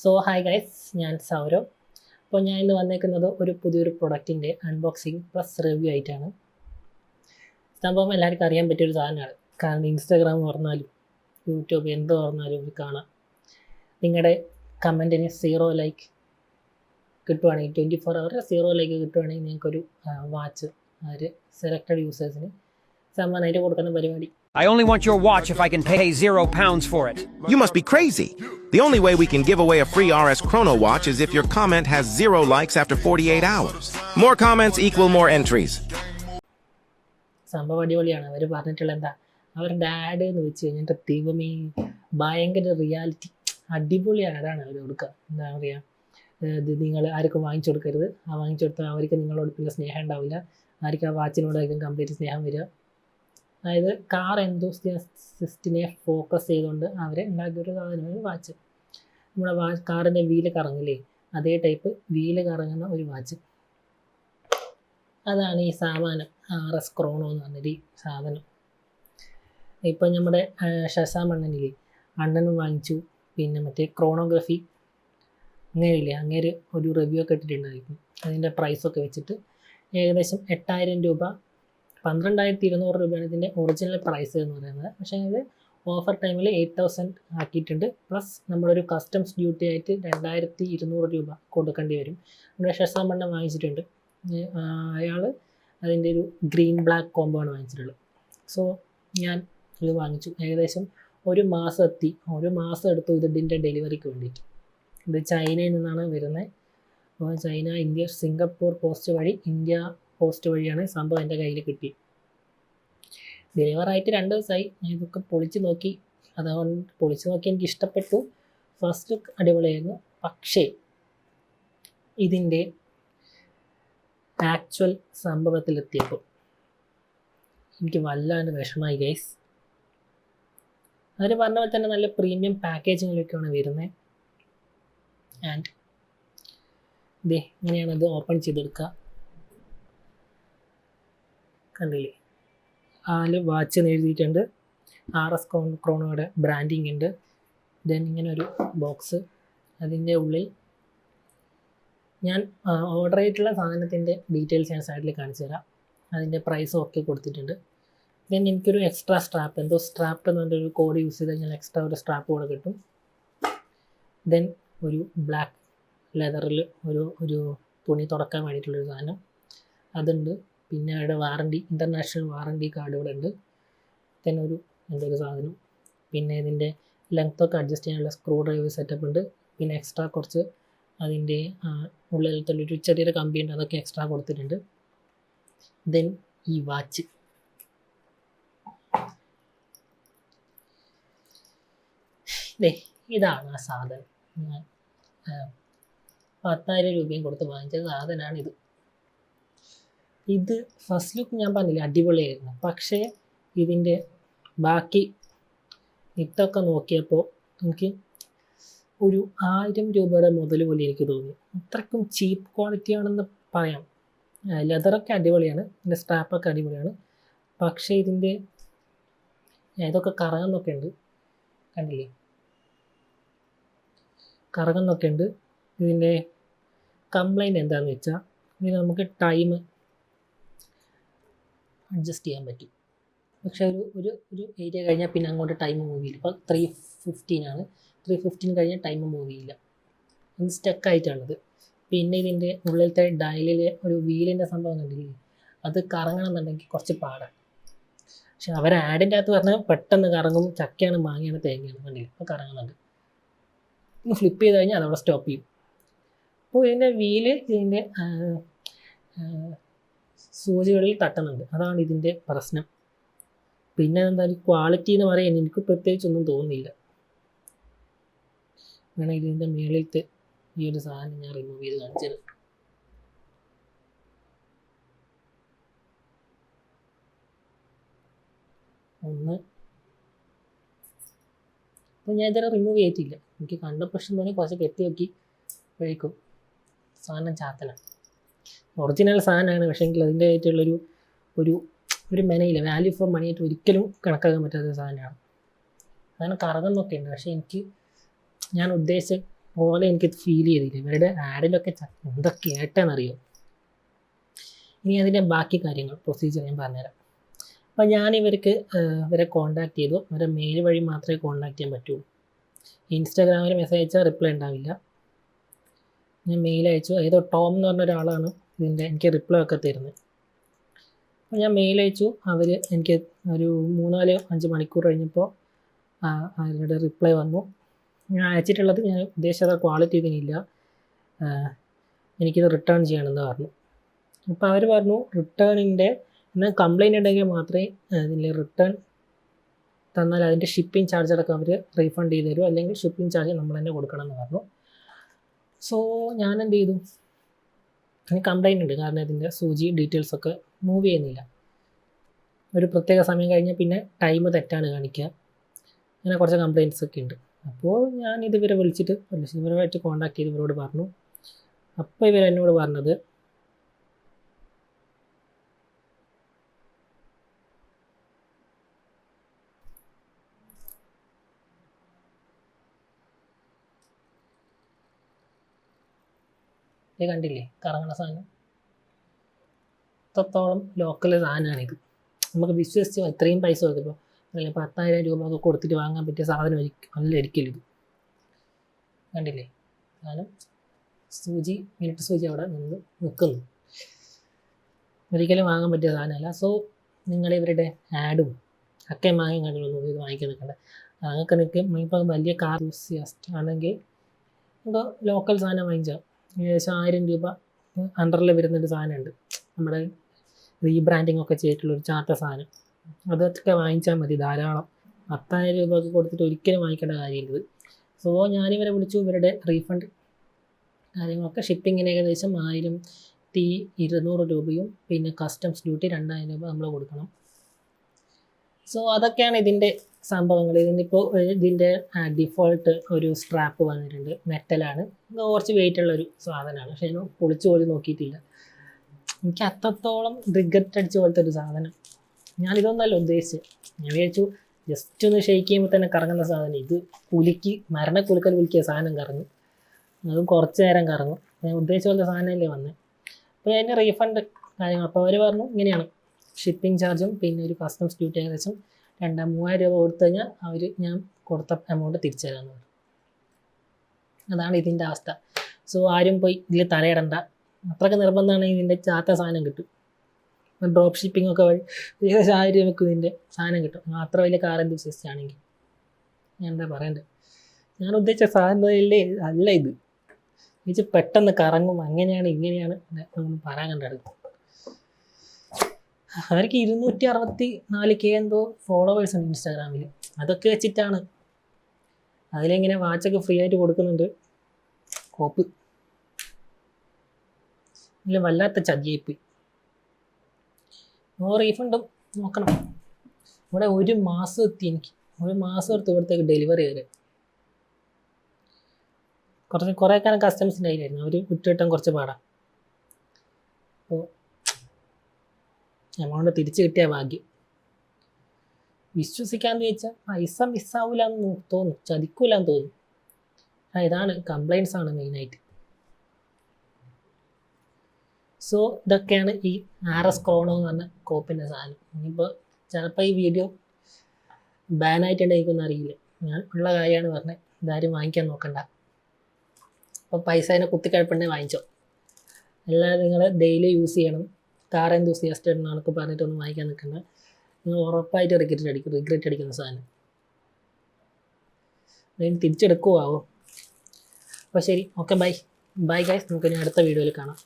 So hi guys, ഞാൻ സൗരവ്. അപ്പോൾ ഞാൻ ഇന്ന് വന്നേക്കുന്നത് ഒരു പുതിയൊരു പ്രൊഡക്റ്റിൻ്റെ അൺബോക്സിങ് പ്ലസ് റിവ്യൂ ആയിട്ടാണ്. സംഭവം എല്ലാവർക്കും അറിയാൻ പറ്റിയൊരു സാധനമാണ്. കാരണം ഇൻസ്റ്റാഗ്രാം തുറന്നാലും യൂട്യൂബ് എന്ത് തുറന്നാലും ഇത് കാണാം. നിങ്ങളുടെ കമൻറ്റിന് 0 ലൈക്ക് കിട്ടുവാണെങ്കിൽ 24 അവർ 0 ലൈക്ക് കിട്ടുവാണെങ്കിൽ നിങ്ങൾക്കൊരു വാച്ച് ഒരു സെലക്റ്റഡ് യൂസേഴ്സിന് സമ്മാനമായിട്ട് കൊടുക്കുന്ന പരിപാടി. I only want your watch if I can pay £0 for it. You must be crazy. The only way we can give away a free RS Chrono watch is if your comment has 0 likes after 48 hours. More comments equal more entries. സംഭവം അടിപൊളിയാണ്. അവർ പറഞ്ഞിട്ടുള്ള എന്താ, അവരുടെ add എന്ന് വെച്ച് കഴിഞ്ഞിട്ട് ദൈവമേ ഭയങ്കര റിയാലിറ്റി അടിപൊളി ആഡാണ് അവർ കൊടുക്കുക. എന്താ പറയുക, ഇത് നിങ്ങൾ ആർക്കും വാങ്ങിച്ചു കൊടുക്കരുത്. ആ വാങ്ങിച്ചു കൊടുത്താൽ അവർക്ക് നിങ്ങളോട് പിന്നെ സ്നേഹം ഉണ്ടാവില്ല. ആർക്കും ആ വാച്ചിനോടായിരിക്കും കംപ്ലീറ്റ് സ്നേഹം വരിക. അതായത് കാർ എന്തൂസിയാസ്റ്റിനെ ഫോക്കസ് ചെയ്തുകൊണ്ട് അവർ ഉണ്ടാക്കിയൊരു സാധനമാണ് വാച്ച്. നമ്മുടെ കാറിൻ്റെ വീല് കറങ്ങില്ലേ, അതേ ടൈപ്പ് വീല് കറങ്ങുന്ന ഒരു വാച്ച്. അതാണ് ഈ സാമാനം, RS ക്രോണോ എന്ന് പറഞ്ഞൊരു സാധനം. ഇപ്പം നമ്മുടെ ഷസാം അണ്ണനില്ലേ, അണ്ണനും വാങ്ങിച്ചു. പിന്നെ മറ്റേ ക്രോണോഗ്രഫി അങ്ങനെയില്ലേ, അങ്ങേര് ഒരു റിവ്യൂ ഒക്കെ ഇട്ടിട്ടുണ്ടായിരുന്നു. അതിൻ്റെ പ്രൈസൊക്കെ വെച്ചിട്ട് ഏകദേശം 8000 രൂപ, 12,200 രൂപയാണ് ഇതിൻ്റെ ഒറിജിനൽ പ്രൈസ് എന്ന് പറയുന്നത്. പക്ഷേ ഇത് ഓഫർ ടൈമിൽ 8000 ആക്കിയിട്ടുണ്ട്. പ്ലസ് നമ്മളൊരു കസ്റ്റംസ് ഡ്യൂട്ടി ആയിട്ട് 2200 രൂപ കൊടുക്കേണ്ടി വരും. നമ്മുടെ ഷസാം അണ്ണൻ വാങ്ങിച്ചിട്ടുണ്ട്. അയാൾ അതിൻ്റെ ഒരു ഗ്രീൻ ബ്ലാക്ക് കോംബോ ആണ് വാങ്ങിച്ചിട്ടുള്ളത്. സോ ഞാൻ ഇത് വാങ്ങിച്ചു. ഏകദേശം ഒരു മാസം എടുത്തു ഇതിൻ്റെ ഡെലിവറിക്ക് വേണ്ടിയിട്ട്. ഇത് ചൈനയിൽ നിന്നാണ് വരുന്നത്. അപ്പോൾ ചൈന, ഇന്ത്യ, സിംഗപ്പൂർ പോസ്റ്റ് വഴി, ഇന്ത്യ പോസ്റ്റ് വഴിയാണ് സംഭവം എൻ്റെ കയ്യിൽ കിട്ടി. ഡെലിവറായിട്ട് 2 ദിവസമായി. ഞാൻ ഇതൊക്കെ പൊളിച്ച് നോക്കി. അതുകൊണ്ട് പൊളിച്ച് നോക്കി എനിക്ക് ഇഷ്ടപ്പെട്ടു. ഫസ്റ്റ് ലുക്ക് അടിപൊളിയായിരുന്നു. പക്ഷേ ഇതിൻ്റെ ആക്ച്വൽ സംഭവത്തിലെത്തിയപ്പോൾ എനിക്ക് വല്ലാണ്ട് വിഷമമായി ഗൈസ്. അവർ പറഞ്ഞ പോലെ തന്നെ നല്ല പ്രീമിയം പാക്കേജിങ്ങിലൊക്കെയാണ് വരുന്നത്. ആൻഡ് ഇതേ ഇങ്ങനെയാണ് ഇത് ഓപ്പൺ ചെയ്തെടുക്കുക. കണ്ടില്ലേ, വാച്ച് എന്ന് എഴുതിയിട്ടുണ്ട്. RS ക്രോണോയുടെ ബ്രാൻഡിങ് ഉണ്ട്. ദെൻ ഇങ്ങനെ ഒരു ബോക്സ്. അതിൻ്റെ ഉള്ളിൽ ഞാൻ ഓർഡർ ചെയ്തിട്ടുള്ള സാധനത്തിൻ്റെ ഡീറ്റെയിൽസ് ഞാൻ സൈഡിൽ കാണിച്ചു തരാം. അതിൻ്റെ പ്രൈസും ഒക്കെ കൊടുത്തിട്ടുണ്ട്. ദെൻ എനിക്കൊരു എക്സ്ട്രാ സ്ട്രാപ്പ്, എന്തോ സ്ട്രാപ്പ് എന്ന് പറഞ്ഞൊരു കോഡ് യൂസ് ചെയ്താൽ ഞാൻ എക്സ്ട്രാ ഒരു സ്ട്രാപ്പ് കൂടെ കിട്ടും. ദെൻ ഒരു ബ്ലാക്ക് ലെതറിൽ ഒരു തുണി തുടക്കാൻ വേണ്ടിയിട്ടുള്ളൊരു സാധനം അതുണ്ട്. പിന്നെ അവിടെ വാറണ്ടി, ഇൻ്റർനാഷണൽ വാറണ്ടി കാർഡ് ഇവിടെ ഉണ്ട്. then ഒരു എന്തൊരു സാധനം. പിന്നെ ഇതിൻ്റെ ലെങ്ത്തൊക്കെ അഡ്ജസ്റ്റ് ചെയ്യാനുള്ള സ്ക്രൂ ഡ്രൈവർ സെറ്റപ്പ് ഉണ്ട്. പിന്നെ എക്സ്ട്രാ കുറച്ച് അതിൻ്റെ ഉള്ളിലത്തെ ഒരു ചെറിയൊരു കമ്പി ഉണ്ട്, അതൊക്കെ എക്സ്ട്രാ കൊടുത്തിട്ടുണ്ട്. ദെൻ ഈ വാച്ച്, ഇതാണ് ആ സാധനം. ഞാൻ 10,000 രൂപയും കൊടുത്ത് വാങ്ങിച്ച സാധനമാണിത്. ഇത് ഫസ്റ്റ് ലുക്ക് ഞാൻ പറഞ്ഞില്ല അടിപൊളിയായിരുന്നു. പക്ഷേ ഇതിൻ്റെ ബാക്കി ഇതൊക്കെ നോക്കിയപ്പോൾ എനിക്ക് ഒരു 1000 രൂപയുടെ മുതൽ പോലെ എനിക്ക് തോന്നി. അത്രയ്ക്കും ചീപ്പ് ക്വാളിറ്റി ആണെന്ന് പറയാം. ലെതറൊക്കെ അടിപൊളിയാണ്, ഇതിൻ്റെ സ്ട്രാപ്പൊക്കെ അടിപൊളിയാണ്. പക്ഷേ ഇതിൻ്റെ ഇതൊക്കെ കറങ്ങുന്നൊക്കെ ഉണ്ട്, കണ്ടില്ലേ, കറങ്ങുന്നൊക്കെ ഉണ്ട്. ഇതിൻ്റെ കംപ്ലൈൻറ്റ് എന്താണെന്ന് വെച്ചാൽ ഇതിന് നമുക്ക് ടൈം അഡ്ജസ്റ്റ് ചെയ്യാൻ പറ്റും. പക്ഷേ ഒരു ഏരിയ കഴിഞ്ഞാൽ പിന്നെ അങ്ങോട്ട് ടൈം മൂവ് ചെയ്യില്ല. ഇപ്പോൾ 3:15 ആണ്, 3:15 കഴിഞ്ഞാൽ ടൈം മൂവ് ചെയ്യില്ല. ഇത് സ്റ്റക്കായിട്ടാണത്. പിന്നെ ഇതിൻ്റെ ഉള്ളിലത്തെ ഡയലിലെ ഒരു വീലിൻ്റെ സംഭവം കണ്ടില്ലേ, അത് കറങ്ങണമെന്നുണ്ടെങ്കിൽ കുറച്ച് പാടാണ്. പക്ഷെ അവർ ആഡിൻ്റെ അകത്ത് പറഞ്ഞാൽ പെട്ടെന്ന് കറങ്ങും. ചക്കയാണ്, മാങ്ങയാണ്, തേങ്ങയാണ്, കണ്ടില്ലേ, അപ്പോൾ കറങ്ങുന്നുണ്ട്. ഒന്ന് ഫ്ലിപ്പ് ചെയ്ത് കഴിഞ്ഞാൽ അതവിടെ സ്റ്റോപ്പ് ചെയ്യും. അപ്പോൾ ഇതിൻ്റെ വീല് ഇതിൻ്റെ സൂചികളിൽ തട്ടുന്നുണ്ട്, അതാണ് ഇതിൻ്റെ പ്രശ്നം. പിന്നെ എന്തായാലും ക്വാളിറ്റി എന്ന് പറയാൻ എനിക്ക് പ്രത്യേകിച്ചൊന്നും തോന്നുന്നില്ല. വേണമെങ്കിൽ ഇതിൻ്റെ മുകളിലത്തെ ഈ ഒരു സാധനം ഞാൻ റിമൂവ് ചെയ്ത് കാണിച്ചത്. അപ്പോൾ ഞാൻ ഇതുവരെ റിമൂവ് ചെയ്തിട്ടില്ല. എനിക്ക് കണ്ട പ്രശ്നം തോന്നി കുറച്ച് കെട്ടി നോക്കി കഴിക്കും. സാധനം ചാത്തലാണ്, ഒറിജിനൽ സാധനമാണ്. പക്ഷേ എങ്കിൽ അതിൻ്റെ ആയിട്ടുള്ളൊരു ഒരു മെനയില്ല, വാല്യൂ ഫോർ മണി ആയിട്ട് ഒരിക്കലും കണക്കാക്കാൻ പറ്റാത്ത സാധനമാണ്. അങ്ങനെ കറങ്ങുന്നൊക്കെ ഉണ്ട്. പക്ഷേ ഞാൻ ഉദ്ദേശിച്ച പോലെ എനിക്ക് ഫീൽ ചെയ്തില്ല. ഇവരുടെ ആഡിലൊക്കെ എന്തൊക്കെയായിട്ടെന്നറിയോ. ഇനി അതിൻ്റെ ബാക്കി കാര്യങ്ങൾ പ്രൊസീജിയർ ഞാൻ പറഞ്ഞുതരാം. അപ്പോൾ ഞാൻ ഇവരെ കോൺടാക്ട് ചെയ്തു. അവരെ മെയിൽ വഴി മാത്രമേ കോൺടാക്ട് ചെയ്യാൻ പറ്റുള്ളൂ. ഇൻസ്റ്റാഗ്രാമിൽ മെസ്സേജ് അയച്ചാൽ റിപ്ലൈ ഉണ്ടാവില്ല. ഞാൻ മെയിൽ അയച്ചു. ഏതോ ടോം എന്ന് പറഞ്ഞ ഒരാളാണ് എനിക്ക് റിപ്ലൈ ഒക്കെ തരുന്നത്. അപ്പോൾ ഞാൻ മെയിൽ അയച്ചു. അവർ എനിക്ക് ഒരു 3-5 മണിക്കൂർ കഴിഞ്ഞപ്പോൾ അവരുടെ റിപ്ലൈ വന്നു. ഞാൻ അയച്ചിട്ടുള്ളത് ഞാൻ ഉദ്ദേശിച്ച ക്വാളിറ്റി ഇതിനില്ല, എനിക്കിത് റിട്ടേൺ ചെയ്യണമെന്ന് പറഞ്ഞു. അപ്പോൾ അവർ പറഞ്ഞു റിട്ടേണിൻ്റെ എന്നാൽ കംപ്ലയിൻ്റ് ഉണ്ടെങ്കിൽ മാത്രമേ ഇതിൽ റിട്ടേൺ തന്നാൽ അതിൻ്റെ ഷിപ്പിംഗ് ചാർജ് അടക്കം അവർ റീഫണ്ട് ചെയ്ത് തരും, അല്ലെങ്കിൽ ഷിപ്പിംഗ് ചാർജ് നമ്മൾ തന്നെ കൊടുക്കണം എന്ന് പറഞ്ഞു. സോ ഞാൻ എന്ത് ചെയ്തു, എനിക്ക് കംപ്ലയിൻ്റ് ഉണ്ട്, കാരണം ഇതിൻ്റെ സൂചി ഡീറ്റെയിൽസൊക്കെ മൂവ് ചെയ്യുന്നില്ല. ഒരു പ്രത്യേക സമയം കഴിഞ്ഞാൽ പിന്നെ ടൈം തെറ്റാണ് കാണിക്കുക. അങ്ങനെ കുറച്ച് കംപ്ലയിൻറ്റ്സ് ഒക്കെ ഉണ്ട്. അപ്പോൾ ഞാൻ ഇവരെ വിളിച്ചിട്ട് ഇവരുമായിട്ട് കോൺടാക്ട് ചെയ്ത് ഇവരോട് പറഞ്ഞു. അപ്പോൾ ഇവരെന്നോട് പറഞ്ഞത് കണ്ടില്ലേ കറങ്ങണ സാധനം, അത്രത്തോളം ലോക്കൽ സാധനമാണിത്. നമുക്ക് വിശ്വസിച്ച് ഇത്രയും പൈസ കൊടുത്തപ്പോൾ അല്ലെങ്കിൽ 10,000 രൂപ ഒക്കെ കൊടുത്തിട്ട് വാങ്ങാൻ പറ്റിയ സാധനം ഒരിക്കലും ഇത് കണ്ടില്ലേ. സാധനം മിനിറ്റ് സൂചി അവിടെ നിന്ന് നിൽക്കുന്നു, ഒരിക്കലും വാങ്ങാൻ പറ്റിയ സാധനമല്ല. സോ നിങ്ങൾ ഇവരുടെ ആഡും ഒക്കെ വാങ്ങി കണ്ടിട്ടൊന്നും ഇത് വാങ്ങിക്കാൻ നിൽക്കണ്ട. നിങ്ങൾക്ക് ഇപ്പോൾ വലിയ കാർ യൂസിയാസ്റ്റ് ആണെങ്കിൽ എന്തോ ലോക്കൽ സാധനം വാങ്ങിച്ചാൽ ഏകദേശം 1000 രൂപ അണ്ടറിൽ വരുന്നൊരു സാധനമുണ്ട്, നമ്മുടെ റീബ്രാൻഡിങ് ഒക്കെ ചെയ്തിട്ടുള്ളൊരു ചാർട്ട സാധനം. അതൊക്കെ വാങ്ങിച്ചാൽ മതി ധാരാളം. 10,000 രൂപ കൊടുത്തിട്ട് ഒരിക്കലും വാങ്ങിക്കേണ്ട കാര്യമില്ല. സോ ഞാനിവരെ വിളിച്ചു. ഇവരുടെ റീഫണ്ട് കാര്യങ്ങളൊക്കെ ഷിപ്പിങ്ങിന് ഏകദേശം 1,200 രൂപയും പിന്നെ കസ്റ്റംസ് ഡ്യൂട്ടി 2,000 രൂപ നമ്മൾ കൊടുക്കണം. സോ അതൊക്കെയാണ് ഇതിൻ്റെ സംഭവങ്ങൾ. ഇതിൻ്റെ ഡിഫോൾട്ട് ഒരു സ്ട്രാപ്പ് വന്നിട്ടുണ്ട്, മെറ്റലാണ്, കുറച്ച് വെയിറ്റ് ഉള്ളൊരു സാധനമാണ്. പക്ഷേ ഞാൻ പൊളിച്ചു പോലും നോക്കിയിട്ടില്ല. എനിക്ക് അത്രത്തോളം റിഗ്രറ്റ് അടിച്ച പോലത്തെ ഒരു സാധനം. ഞാനിതൊന്നല്ല ഉദ്ദേശിച്ചത്. ഞാൻ വിചാരിച്ചു ജസ്റ്റ് ഒന്ന് ഷെയ്ക്ക് ചെയ്യുമ്പോൾ തന്നെ കറങ്ങുന്ന സാധനം. ഇത് മരണക്കുലുക്കൽ കുലുക്കിയ സാധനം കറങ്ങും, അതും കുറച്ച് നേരം കറങ്ങും. ഞാൻ ഉദ്ദേശിച്ച പോലത്തെ സാധനമല്ലേ വന്നത്. അപ്പോൾ അതിൻ്റെ റീഫണ്ട് കാര്യങ്ങൾ അപ്പോൾ അവർ പറഞ്ഞു ഇങ്ങനെയാണ്, ഷിപ്പിംഗ് ചാർജും പിന്നെ ഒരു കസ്റ്റംസ് ഡ്യൂട്ടി ഏകദേശം 2,000-3,000 രൂപ കൊടുത്തു കഴിഞ്ഞാൽ ഞാൻ കൊടുത്ത എമൗണ്ട് തിരിച്ചു തരാമെന്ന് പറഞ്ഞു. അതാണ് ഇതിൻ്റെ അവസ്ഥ. സോ ആരും പോയി ഇതിൽ തലയിടണ്ട. അത്രയ്ക്ക് നിർബന്ധമാണെങ്കിൽ ഇതിൻ്റെ ചാത്ത സാധനം കിട്ടും. ഡ്രോപ്പ് ഷിപ്പിംഗ് ഒക്കെ വഴി ഏകദേശം 1000 രൂപയ്ക്ക് ഇതിൻ്റെ സാധനം കിട്ടും. അത്ര വലിയ കാർ എന്തുസിസ്റ്റ് ആണെങ്കിൽ. ഞാൻ എന്താ പറയണ്ടത്, ഞാൻ ഉദ്ദേശിച്ച സാധനമല്ലേ അല്ല ഇത്. ഇത് പെട്ടെന്ന് കറങ്ങും, അങ്ങനെയാണ് ഇങ്ങനെയാണ് ഒന്നും പറയാൻ കണ്ടത്. അവർക്ക് 264K എന്തോ ഫോളോവേഴ്സ് ഉണ്ട് ഇൻസ്റ്റാഗ്രാമിൽ. അതൊക്കെ വെച്ചിട്ടാണ് അതിലെങ്ങനെ വാച്ചൊക്കെ ഫ്രീ ആയിട്ട് കൊടുക്കുന്നുണ്ട്. കോപ്പ് ഇല്ല, വല്ലാത്ത ചതിയായിപ്പോയി. നോ റീഫണ്ടും നോക്കണം. ഇവിടെ 1 മാസം എത്തി. എനിക്ക് 1 മാസം എടുത്ത് ഇവിടത്തേക്ക് ഡെലിവറി വരെ. കുറേ കാലം കസ്റ്റംസിൻ്റെ കയ്യിലായിരുന്നു, അവർ വിട്ടുകിട്ടാൻ കുറച്ച് പാടാം. അപ്പോൾ എമൗണ്ട് തിരിച്ചു കിട്ടിയ ഭാഗ്യം. വിശ്വസിക്കാമെന്ന് ചോദിച്ചാൽ പൈസ മിസ്സാവില്ലാന്ന് തോന്നും, ചതിക്കൂലെന്ന് തോന്നും. ഇതാണ് കംപ്ലയിൻറ്റ്സ് ആണ് മെയിനായിട്ട്. സോ ഇതൊക്കെയാണ് ഈ RS ക്രോണോ എന്ന് പറഞ്ഞ കോപ്പിൻ്റെ സാധനം. ഇനിയിപ്പോൾ ചിലപ്പോൾ ഈ വീഡിയോ ബാനായിട്ടുണ്ടെങ്കിൽ അറിയില്ല. ഞാൻ ഉള്ള കാര്യമാണ് പറഞ്ഞത്. ഇതാരും വാങ്ങിക്കാൻ നോക്കണ്ട. അപ്പോൾ പൈസ അതിനെ കുത്തിക്കഴപ്പുണ്ടെങ്കിൽ വാങ്ങിച്ചോ. എല്ലാവരും നിങ്ങൾ ഡെയിലി യൂസ് ചെയ്യണം. കാർ എന്തൂസിയാസ്റ്റ് എന്നൊക്കെ പറഞ്ഞിട്ടൊന്നും വാങ്ങിക്കാൻ നിൽക്കണ്ട. നിങ്ങൾ ഉറപ്പായിട്ട് റിഗ്രറ്റ് അടിക്കുന്ന സാധനം. അതിന് തിരിച്ചെടുക്കുമോ ആവോ. അപ്പോൾ ശരി, ഓക്കെ, ബൈ ഗൈസ്. നമുക്ക് ഇനി അടുത്ത വീഡിയോയിൽ കാണാം.